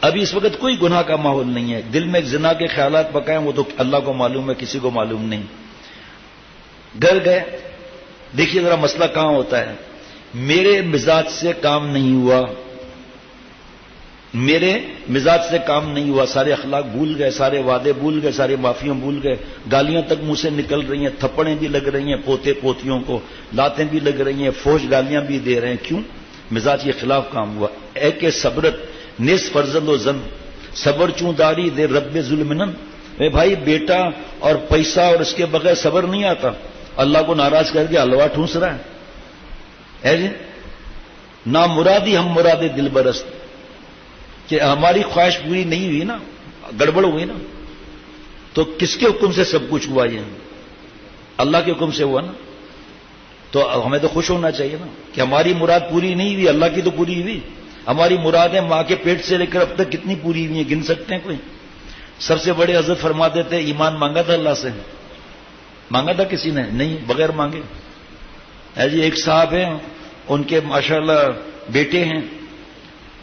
ابھی اس وقت کوئی گناہ کا ماحول نہیں ہے. دل میں زنا کے خیالات پکائیں وہ تو اللہ کو معلوم ہے, کسی کو معلوم نہیں. گھر گئے, دیکھیے ذرا مسئلہ کہاں ہوتا ہے. میرے مزاج سے کام نہیں ہوا, میرے مزاج سے کام نہیں ہوا, سارے اخلاق بھول گئے, سارے وعدے بھول گئے, سارے معافیاں بھول گئے, گالیاں تک منہ سے نکل رہی ہیں, تھپڑیں بھی لگ رہی ہیں پوتے پوتیوں کو, لاتیں بھی لگ رہی ہیں, فوش گالیاں بھی دے رہے ہیں. کیوں؟ مزاج کے خلاف کام ہوا. اے کہ صبرت نس فرزند و زن صبر چوں داری دے رب ظلمنن. اے بھائی بیٹا اور پیسہ اور اس کے بغیر صبر نہیں آتا. اللہ کو ناراض کر کے حلوہ ٹھونس رہا ہے جی. نا مرادی ہم مراد دل برست, کہ ہماری خواہش پوری نہیں ہوئی نا, گڑبڑ ہوئی نا, تو کس کے حکم سے سب کچھ ہوا؟ یہ اللہ کے حکم سے ہوا نا. تو ہمیں تو خوش ہونا چاہیے نا کہ ہماری مراد پوری نہیں ہوئی, اللہ کی تو پوری ہوئی. ہماری مرادیں ماں کے پیٹ سے لے کر اب تک کتنی پوری ہوئی ہیں, گن سکتے ہیں کوئی؟ سب سے بڑے حضرت فرماتے تھے ایمان مانگا تھا اللہ سے, مانگا تھا کسی نے؟ نہیں, بغیر مانگے. جی ایک صاحب ہیں, ان کے ماشاءاللہ بیٹے ہیں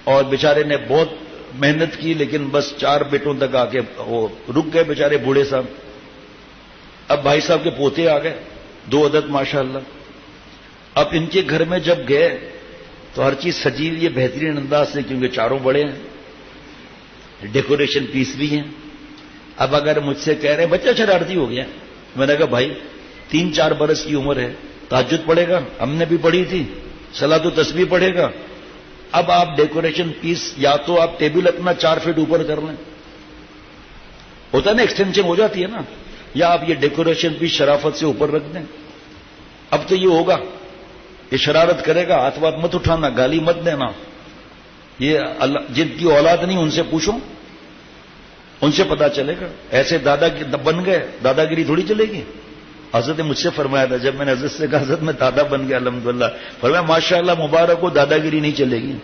اور بیچارے نے بہت محنت کی, لیکن بس 4 بیٹوں تک آ کے وہ رک گئے بیچارے بوڑھے صاحب. اب بھائی صاحب کے پوتے آ گئے, 2 عدد ماشاءاللہ. اب ان کے گھر میں جب گئے تو ہر چیز سجی ہوئی ہے بہترین انداز سے, کیونکہ چاروں بڑے ہیں, ڈیکوریشن پیس بھی ہیں. اب اگر مجھ سے کہہ رہے ہیں بچہ شرارتی ہو گیا, میں نے کہا بھائی 3-4 برس کی عمر ہے, تہجد پڑھے گا, ہم نے بھی پڑھی تھی, صلاۃ و تسبیح پڑھے گا. اب آپ ڈیکوریشن پیس یا تو آپ ٹیبل اپنا 4 فٹ اوپر کر لیں, ہوتا ہے نا ایکسٹینشن ہو جاتی ہے نا, یا آپ یہ ڈیکوریشن پیس شرافت سے اوپر رکھ دیں. اب تو یہ ہوگا, یہ شرارت کرے گا, ہاتھ وات مت اٹھانا, گالی مت دینا. یہ اللہ جن کی اولاد نہیں ان سے پوچھو, ان سے پتا چلے گا. ایسے دادا بن گئے, دادا گیری تھوڑی چلے گی. حضرت نے مجھ سے فرمایا تھا, جب میں نے حضرت سے کہا حضرت میں دادا بن گیا الحمدللہ, فرمایا ماشاءاللہ مبارک ہو, دادا گیری نہیں چلے گی.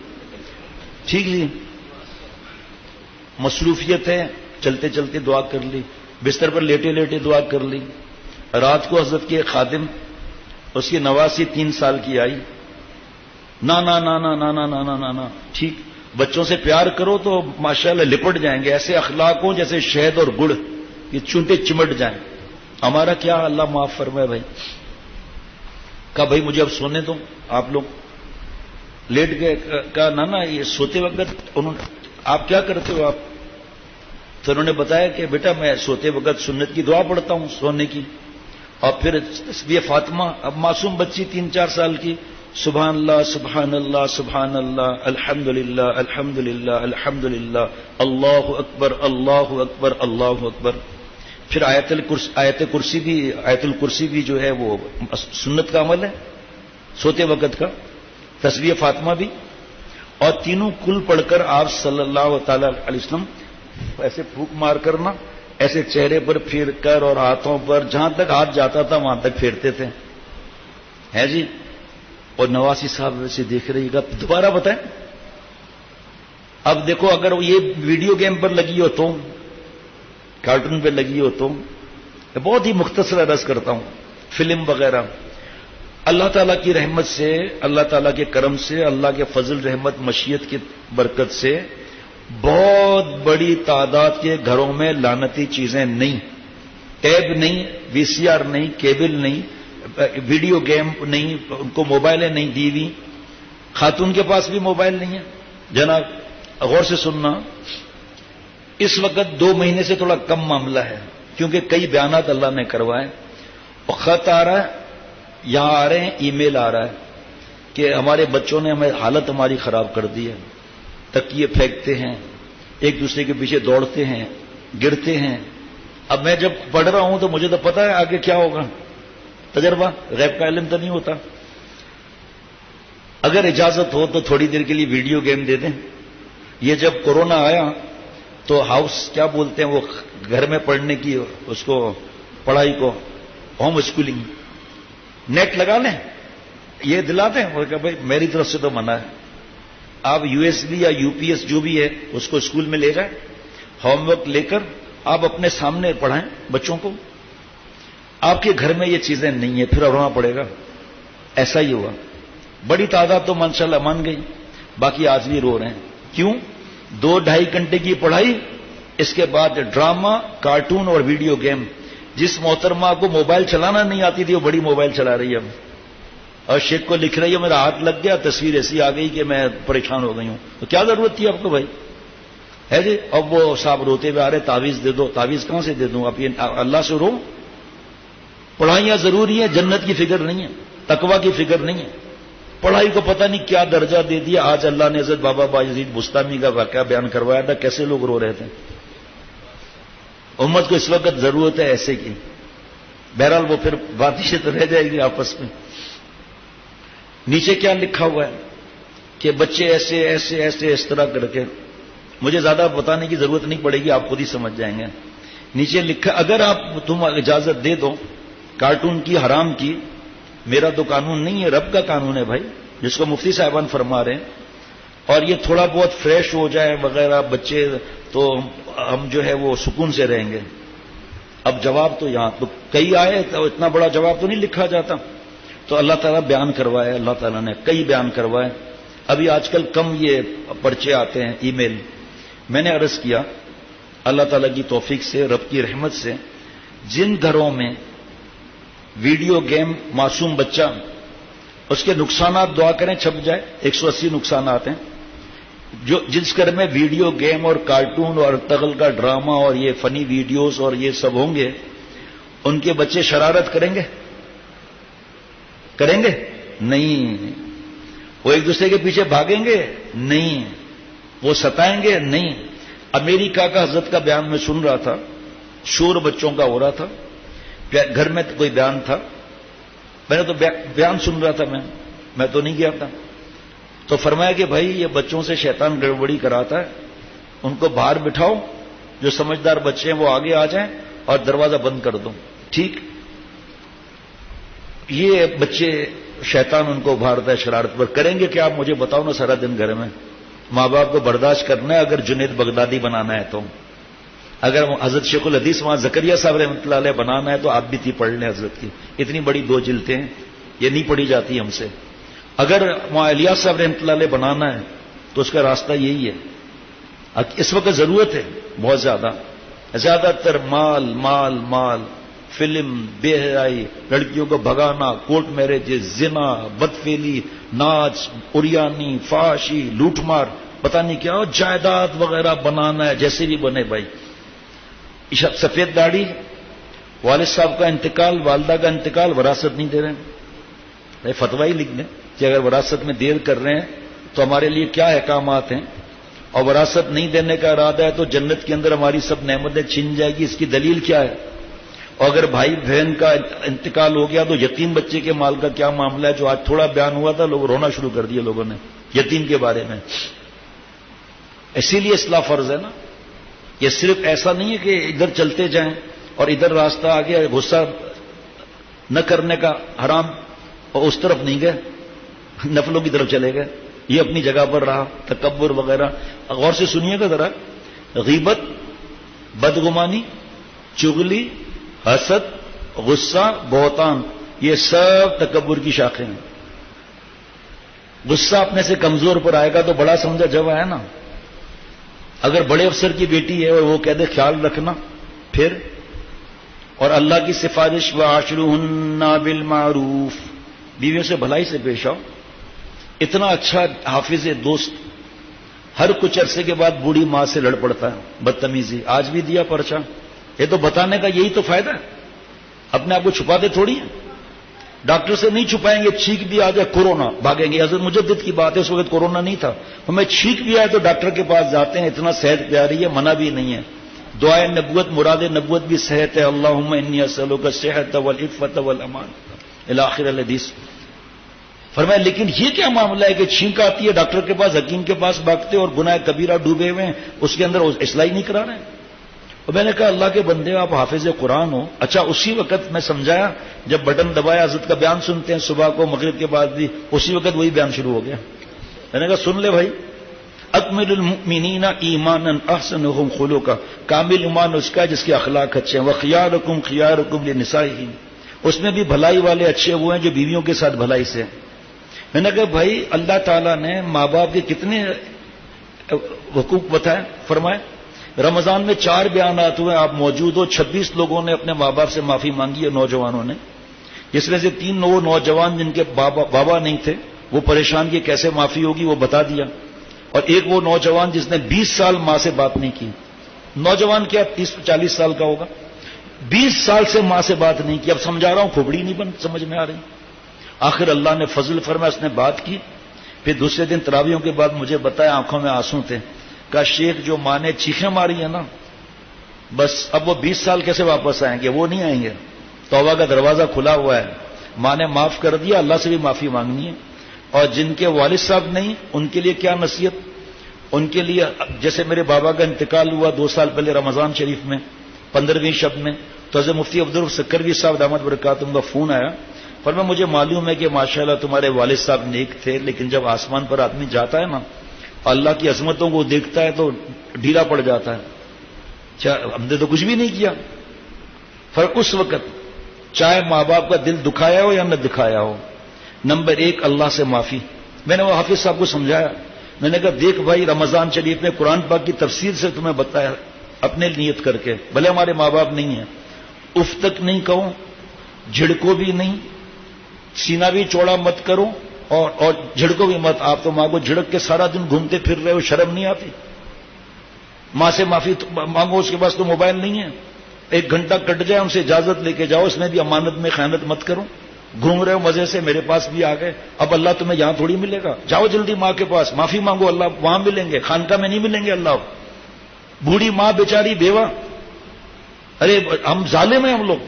ٹھیک جی, مصروفیت ہے, چلتے چلتے دعا کر لی, بستر پر لیٹے لیٹے دعا کر لی. رات کو حضرت کے خادم, اس کی نواسی 3 سال کی آئی, نا نا نا نا نا نا نا نا نا نا. ٹھیک, بچوں سے پیار کرو تو ماشاءاللہ لپٹ جائیں گے, ایسے اخلاق ہوں جیسے شہد اور گڑ, یہ چونٹے چمٹ جائیں. ہمارا کیا, اللہ معاف فرمائے بھائی. کہا بھائی مجھے اب سونے دو, آپ لوگ لیٹ گئے. کہا نا یہ سوتے وقت آپ کیا کرتے ہو آپ؟ تو انہوں نے بتایا کہ بیٹا میں سوتے وقت سنت کی دعا پڑھتا ہوں سونے کی, اور پھر تسبیح فاطمہ. اب معصوم بچی 3-4 سال کی, سبحان اللہ سبحان اللہ سبحان اللہ الحمدللہ الحمدللہ الحمدللہ اللہ اکبر اللہ اکبر اللہ اکبر. پھر آیت الکرسی بھی جو ہے وہ سنت کا عمل ہے سوتے وقت کا, تسبیح فاطمہ بھی, اور تینوں کل پڑھ کر آپ صلی اللہ تعالی علیہ وسلم ایسے پھونک مار کرنا, ایسے چہرے پر پھیر کر اور ہاتھوں پر, جہاں تک ہاتھ جاتا تھا وہاں تک پھیرتے تھے. ہے جی. اور نواسی صاحب ویسے دیکھ رہی گا, دوبارہ بتائیں. اب دیکھو اگر یہ ویڈیو گیم پر لگی ہو تو, کارٹون پہ لگی ہو تو, بہت ہی مختصر عرض کرتا ہوں, فلم وغیرہ. اللہ تعالیٰ کی رحمت سے, اللہ تعالیٰ کے کرم سے, اللہ کے فضل رحمت مشیت کی برکت سے بہت بڑی تعداد کے گھروں میں لعنتی چیزیں نہیں, ٹیب نہیں, وی سی آر نہیں, کیبل نہیں, ویڈیو گیم نہیں, ان کو موبائلیں نہیں دی ہوئی. خاتون کے پاس بھی موبائل نہیں ہے. جناب غور سے سننا, اس وقت 2 مہینے سے تھوڑا کم معاملہ ہے, کیونکہ کئی بیانات اللہ نے کروائے. اور خط آ رہا ہے, یہاں آ رہے ہیں, ای میل آ رہا ہے کہ ہمارے بچوں نے ہمیں حالت ہماری خراب کر دی ہے, تکیے پھینکتے ہیں, ایک دوسرے کے پیچھے دوڑتے ہیں, گرتے ہیں. اب میں جب پڑھ رہا ہوں تو مجھے تو پتا ہے آگے کیا ہوگا, تجربہ, غیب کا علم تو نہیں ہوتا. اگر اجازت ہو تو تھوڑی دیر کے لیے ویڈیو گیم دے دیں. یہ جب کورونا آیا تو ہاؤس کیا بولتے ہیں وہ گھر میں پڑھنے کی, اس کو پڑھائی کو ہوم اسکولنگ, نیٹ لگا لیں, یہ دلا دیں. وہ کہ بھائی میری طرف سے تو منع ہے, آپ یو ایس بی یا یو پی ایس جو بھی ہے اس کو اسکول میں لے جائیں, ہوم ورک لے کر آپ اپنے سامنے پڑھائیں بچوں کو. آپ کے گھر میں یہ چیزیں نہیں ہیں, پھر رونا پڑے گا. ایسا ہی ہوا. بڑی تعداد تو ماشاءاللہ مان گئی, باقی آج بھی رو رہے ہیں. کیوں؟ 2-2.5 گھنٹے کی پڑھائی، اس کے بعد ڈرامہ، کارٹون اور ویڈیو گیم. جس محترمہ کو موبائل چلانا نہیں آتی تھی وہ بڑی موبائل چلا رہی ہے اب، اور شیخ کو لکھ رہی ہے میرا ہاتھ لگ گیا، تصویر ایسی آ گئی کہ میں پریشان ہو گئی ہوں. تو کیا ضرورت تھی آپ کو بھائی؟ ہے جی. اب وہ صاحب روتے ہوئے آ رہے تعویذ دے دو. تعویذ کہاں سے دے دوں؟ آپ یہ اللہ سے رو. پڑھائیاں ضروری ہیں، جنت کی فکر نہیں ہے، تقوی کی فکر نہیں ہے. پڑھائی کو پتہ نہیں کیا درجہ دے دیا. آج اللہ نے حضرت بابا بایزید بستانی کا واقعہ بیان کروایا تھا، کیسے لوگ رو رہے تھے. امت کو اس وقت ضرورت ہے ایسے کی. بہرحال وہ پھر باتیں تو رہ جائے گی آپس میں. نیچے کیا لکھا ہوا ہے کہ بچے ایسے ایسے ایسے اس طرح کر کے، مجھے زیادہ بتانے کی ضرورت نہیں پڑے گی، آپ خود ہی سمجھ جائیں گے. نیچے لکھا اگر آپ تم اجازت دے دو کارٹون کی، حرام کی، میرا تو قانون نہیں ہے، رب کا قانون ہے بھائی، جس کو مفتی صاحبان فرما رہے ہیں. اور یہ تھوڑا بہت فریش ہو جائے وغیرہ بچے تو ہم جو ہے وہ سکون سے رہیں گے. اب جواب تو یہاں تو کئی آئے تو اتنا بڑا جواب تو نہیں لکھا جاتا. تو اللہ تعالیٰ بیان کروائے، اللہ تعالیٰ نے کئی بیان کروائے. ابھی آج کل کم یہ پرچے آتے ہیں ای میل. میں نے عرض کیا اللہ تعالیٰ کی توفیق سے، رب کی رحمت سے، جن گھروں میں ویڈیو گیم، معصوم بچہ، اس کے نقصانات دعا کریں چھپ جائے. 180 نقصانات ہیں. جو جس گھر میں ویڈیو گیم اور کارٹون اور تغل کا ڈرامہ اور یہ فنی ویڈیوز اور یہ سب ہوں گے، ان کے بچے شرارت کریں گے؟ کریں گے؟ نہیں. وہ ایک دوسرے کے پیچھے بھاگیں گے؟ نہیں. وہ ستائیں گے؟ نہیں. امریکہ کا حضرت کا بیان میں سن رہا تھا، شور بچوں کا ہو رہا تھا، گھر میں کوئی بیان تھا، میں نے تو بیان سن رہا تھا، میں تو نہیں گیا تھا. تو فرمایا کہ بھائی یہ بچوں سے شیطان گڑبڑی کراتا ہے، ان کو باہر بٹھاؤ، جو سمجھدار بچے ہیں وہ آگے آ جائیں اور دروازہ بند کر دو. ٹھیک. یہ بچے شیطان ان کو ابھارتا ہے شرارت پر. کریں گے کہ آپ مجھے بتاؤ نا، سارا دن گھر میں ماں باپ کو برداشت کرنا ہے. اگر جنید بغدادی بنانا ہے تو، اگر حضرت شیخ الحدیث وہاں زکریا صاحب رحمۃ اللہ علیہ بنانا ہے تو آپ بھی تھی پڑھ لیں حضرت کی. اتنی بڑی 2 جلدیں ہیں، یہ نہیں پڑھی جاتی ہم سے. اگر وہاں الیاس صاحب رحمۃ اللہ علیہ بنانا ہے تو اس کا راستہ یہی ہے. اس وقت ضرورت ہے بہت زیادہ تر مال مال مال، فلم، بے حیائی، لڑکیوں کو بھگانا، کورٹ میرج، زنا، بدفعلی، ناچ، اریانی، فحاشی، لوٹ مار، پتہ نہیں کیا، جائیداد وغیرہ بنانا ہے جیسے بھی بنے بھائی. سفید داڑھی، والد صاحب کا انتقال، والدہ کا انتقال، وراثت نہیں دے رہے ہیں. فتویٰ ہی لکھ دیں کہ اگر وراثت میں دیر کر رہے ہیں تو ہمارے لیے کیا احکامات ہیں، اور وراثت نہیں دینے کا ارادہ ہے تو جنت کے اندر ہماری سب نعمتیں چھن جائے گی. اس کی دلیل کیا ہے؟ اور اگر بھائی بہن کا انتقال ہو گیا تو یتیم بچے کے مال کا کیا معاملہ ہے؟ جو آج تھوڑا بیان ہوا تھا، لوگ رونا شروع کر دیا لوگوں نے یتیم کے بارے میں. اسی لیے اصلاح فرض ہے نا. یہ صرف ایسا نہیں ہے کہ ادھر چلتے جائیں اور ادھر راستہ آ گیا، غصہ نہ کرنے کا حرام اور اس طرف نہیں گئے، نفلوں کی طرف چلے گئے. یہ اپنی جگہ پر رہا، تکبر وغیرہ. غور سے سنیے گا ذرا. غیبت، بدگمانی، چغلی، حسد، غصہ، بہتان، یہ سب تکبر کی شاخیں ہیں. غصہ اپنے سے کمزور پر آئے گا تو بڑا سمجھا جب آیا نا. اگر بڑے افسر کی بیٹی ہے اور وہ کہہ دے خیال رکھنا، پھر اور اللہ کی سفارش، وَعَاشِرُوهُنَّ بِالْمَعْرُوفِ، بیویوں سے بھلائی سے پیش آؤ. اتنا اچھا حافظ دوست ہر کچھ عرصے کے بعد بوڑھی ماں سے لڑ پڑتا ہے، بدتمیزی. آج بھی دیا پرچہ. یہ تو بتانے کا یہی تو فائدہ ہے. اپنے آپ کو چھپاتے تھوڑی ہیں. ڈاکٹر سے نہیں چھپائیں گے، چھینک بھی آ جائے کورونا بھاگیں گے. حضرت مجدد کی بات ہے، اس وقت کورونا نہیں تھا. ہمیں چھینک بھی آئے تو ڈاکٹر کے پاس جاتے ہیں. اتنا صحت پیاری ہے، منع بھی نہیں ہے. دعائے نبوت، مراد نبوت بھی صحت ہے. اللہم انی اسألک الصحۃ والعفۃ والامان الی آخر الحدیث. فرمایا لیکن یہ کیا معاملہ ہے کہ چھینک آتی ہے، ڈاکٹر کے پاس، حکیم کے پاس بھاگتے اور گناہ کبیرہ ڈوبے ہوئے ہیں، اس کے اندر اصلاح نہیں کرا رہے ہیں. اور میں نے کہا اللہ کے بندے آپ حافظ قرآن ہو. اچھا اسی وقت میں سمجھایا جب بٹن دبایا حضرت کا بیان سنتے ہیں صبح کو، مغرب کے بعد بھی اسی وقت وہی بیان شروع ہو گیا. میں نے کہا سن لے بھائی. اکمل المؤمنین ایمانا احسنهم خلقا، کامل ایمان اس کا جس کے اخلاق اچھے ہیں. وخیارکم خیارکم لنسائہم، اس میں بھی بھلائی والے اچھے ہوئے ہیں جو بیویوں کے ساتھ بھلائی سے. میں نے کہا بھائی اللہ تعالیٰ نے ماں باپ کے کتنے حقوق بتائیں فرمائیں. رمضان میں 4 بیانات ہوئے, آپ موجود ہو. 26 لوگوں نے اپنے ماں باپ سے معافی مانگی ہے, نوجوانوں نے. جس میں سے 3 وہ نوجوان جن کے بابا نہیں تھے, وہ پریشان کی کیسے معافی ہوگی وہ بتا دیا. اور ایک وہ نوجوان جس نے 20 سال ماں سے بات نہیں کی. نوجوان کیا 30-40 سال کا ہوگا, 20 سال سے ماں سے بات نہیں کی. اب سمجھا رہا ہوں, کھوپڑی نہیں بن سمجھ میں آ رہی. آخر اللہ نے فضل فرمایا, اس نے بات کی. پھر دوسرے دن تراویحوں کے بعد مجھے بتایا, آنکھوں میں آنسو تھے. کہا شیخ جو ماں نے چیخیں ماری ہیں نا, بس اب وہ 20 سال کیسے واپس آئیں گے, وہ نہیں آئیں گے. توبہ کا دروازہ کھلا ہوا ہے, ماں نے معاف کر دیا, اللہ سے بھی معافی مانگنی ہے. اور جن کے والد صاحب نہیں, ان کے لیے کیا نصیحت. ان کے لیے جیسے میرے بابا کا انتقال ہوا 2 سال پہلے رمضان شریف میں 15ویں شب میں, تو حضرت مفتی عبدالرؤف سکروی صاحب دامت برکاتہم کا فون آیا. فرمایا مجھے معلوم ہے کہ ماشاءاللہ تمہارے والد صاحب نیک تھے, لیکن جب آسمان پر آدمی جاتا ہے نا, اللہ کی عظمتوں کو دیکھتا ہے تو ڈھیلا پڑ جاتا ہے. ہم نے تو کچھ بھی نہیں کیا. فرق اس وقت چاہے ماں باپ کا دل دکھایا ہو یا نہ دکھایا ہو, نمبر 1 اللہ سے معافی. میں نے وہ حافظ صاحب کو سمجھایا, میں نے کہا دیکھ بھائی, رمضان شریف میں قرآن پاک کی تفسیر سے تمہیں بتایا, اپنے نیت کر کے, بھلے ہمارے ماں باپ نہیں ہیں, اف تک نہیں کہو, جھڑکو بھی نہیں, سینہ بھی چوڑا مت کرو, اور جھڑکو بھی مت. آپ تو ماں کو جھڑک کے سارا دن گھومتے پھر رہے ہو, شرم نہیں آتی. ماں سے معافی مانگو, اس کے پاس تو موبائل نہیں ہے, 1 گھنٹہ کٹ جائے ان سے اجازت لے کے جاؤ, اس میں بھی امانت میں خیانت مت کرو. گھوم رہے ہو مزے سے, میرے پاس بھی آ گئے, اب اللہ تمہیں یہاں تھوڑی ملے گا, جاؤ جلدی ماں کے پاس, معافی مانگو, اللہ وہاں ملیں گے, خانقاہ میں نہیں ملیں گے اللہ. بوڑھی ماں بیچاری بیوہ, ارے ہم ظالم ہیں ہم لوگ.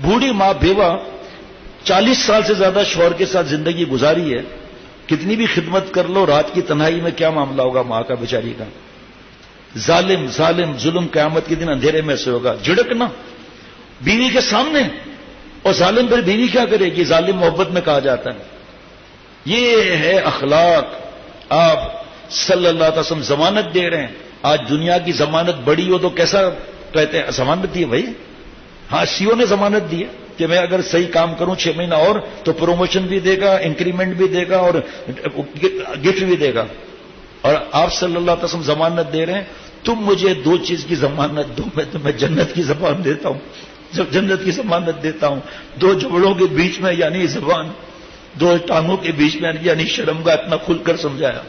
بوڑھی ماں بیوہ 40 سال سے زیادہ شوہر کے ساتھ زندگی گزاری ہے, کتنی بھی خدمت کر لو, رات کی تنہائی میں کیا معاملہ ہوگا ماں کا بیچاری کا. ظالم ظلم قیامت کے دن اندھیرے میں سے ہوگا. جھڑکنا بیوی کے سامنے, اور ظالم پھر بیوی کیا کرے گی, ظالم محبت میں کہا جاتا ہے. یہ ہے اخلاق. آپ صلی اللہ علیہ وسلم ضمانت دے رہے ہیں. آج دنیا کی ضمانت بڑی ہو تو کیسا کہتے ہیں, ضمانت دی ہے بھائی. ہاں CEO نے ضمانت دی ہے کہ میں اگر صحیح کام کروں 6 مہینہ اور تو پروموشن بھی دے گا, انکریمنٹ بھی دے گا, اور گفٹ بھی دے گا. اور آپ صلی اللہ علیہ وسلم ضمانت دے رہے ہیں, تم مجھے 2 چیز کی ضمانت دو, میں تمہیں جنت کی زبان دیتا ہوں. جب جنت کی ضمانت دیتا ہوں, 2 جبڑوں کے بیچ میں یعنی زبان, 2 ٹانگوں کے بیچ میں یعنی شرم کا, اتنا کھل کر سمجھایا.